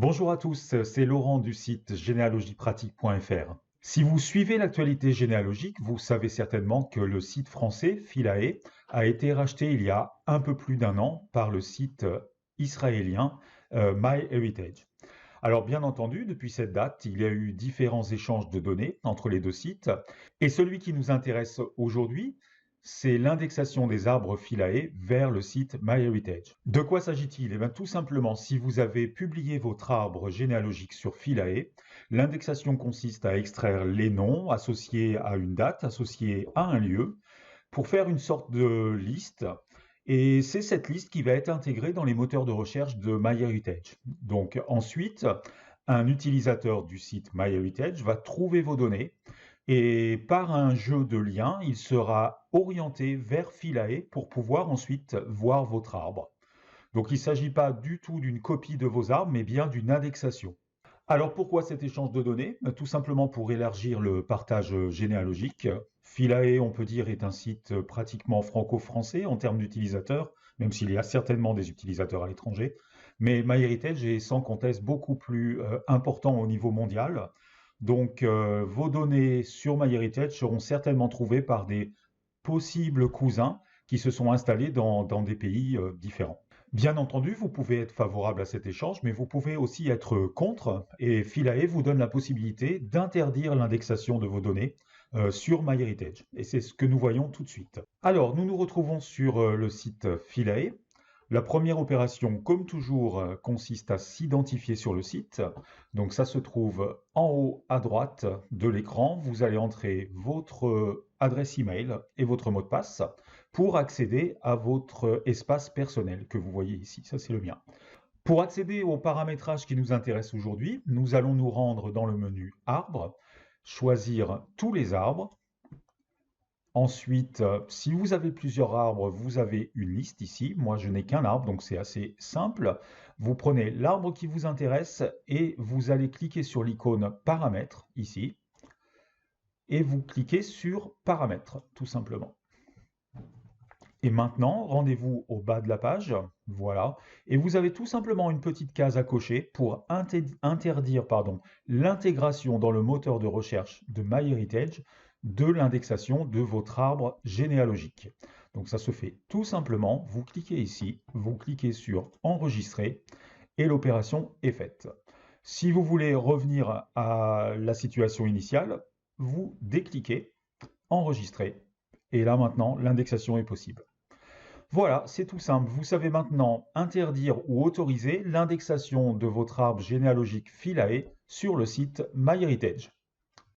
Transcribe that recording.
Bonjour à tous, c'est Laurent du site généalogiepratique.fr. Si vous suivez l'actualité généalogique, vous savez certainement que le site français Philae a été racheté il y a un peu plus d'un an par le site israélien MyHeritage. Alors bien entendu, depuis cette date, il y a eu différents échanges de données entre les deux sites, et celui qui nous intéresse aujourd'hui, c'est l'indexation des arbres Philae vers le site MyHeritage. De quoi s'agit-il? Eh bien, tout simplement, si vous avez publié votre arbre généalogique sur Philae, l'indexation consiste à extraire les noms associés à une date, associés à un lieu, pour faire une sorte de liste. Et c'est cette liste qui va être intégrée dans les moteurs de recherche de MyHeritage. Donc ensuite, un utilisateur du site MyHeritage va trouver vos données et par un jeu de liens, il sera orienté vers Philae pour pouvoir ensuite voir votre arbre. Donc il ne s'agit pas du tout d'une copie de vos arbres, mais bien d'une indexation. Alors pourquoi cet échange de données? Tout simplement pour élargir le partage généalogique. Philae, on peut dire, est un site pratiquement franco-français en termes d'utilisateurs, même s'il y a certainement des utilisateurs à l'étranger. Mais MyHeritage est sans conteste beaucoup plus important au niveau mondial. Donc vos données sur MyHeritage seront certainement trouvées par des possibles cousins qui se sont installés dans des pays différents. Bien entendu, vous pouvez être favorable à cet échange, mais vous pouvez aussi être contre, et Philae vous donne la possibilité d'interdire l'indexation de vos données sur MyHeritage. Et c'est ce que nous voyons tout de suite. Alors, nous nous retrouvons sur le site Philae. La première opération, comme toujours, consiste à s'identifier sur le site. Donc ça se trouve en haut à droite de l'écran. Vous allez entrer votre adresse email et votre mot de passe pour accéder à votre espace personnel que vous voyez ici. Ça, c'est le mien. Pour accéder au paramétrage qui nous intéresse aujourd'hui, nous allons nous rendre dans le menu Arbres, choisir tous les arbres. Ensuite, si vous avez plusieurs arbres, vous avez une liste ici. Moi, je n'ai qu'un arbre, donc c'est assez simple. Vous prenez l'arbre qui vous intéresse et vous allez cliquer sur l'icône Paramètres ici. Et vous cliquez sur Paramètres, tout simplement. Et maintenant, rendez-vous au bas de la page, voilà, et vous avez tout simplement une petite case à cocher pour interdire l'intégration dans le moteur de recherche de MyHeritage de l'indexation de votre arbre généalogique. Donc ça se fait tout simplement, vous cliquez ici, vous cliquez sur Enregistrer, et l'opération est faite. Si vous voulez revenir à la situation initiale, vous décliquez, Enregistrer, et là maintenant, l'indexation est possible. Voilà, c'est tout simple. Vous savez maintenant interdire ou autoriser l'indexation de votre arbre généalogique Philae sur le site MyHeritage.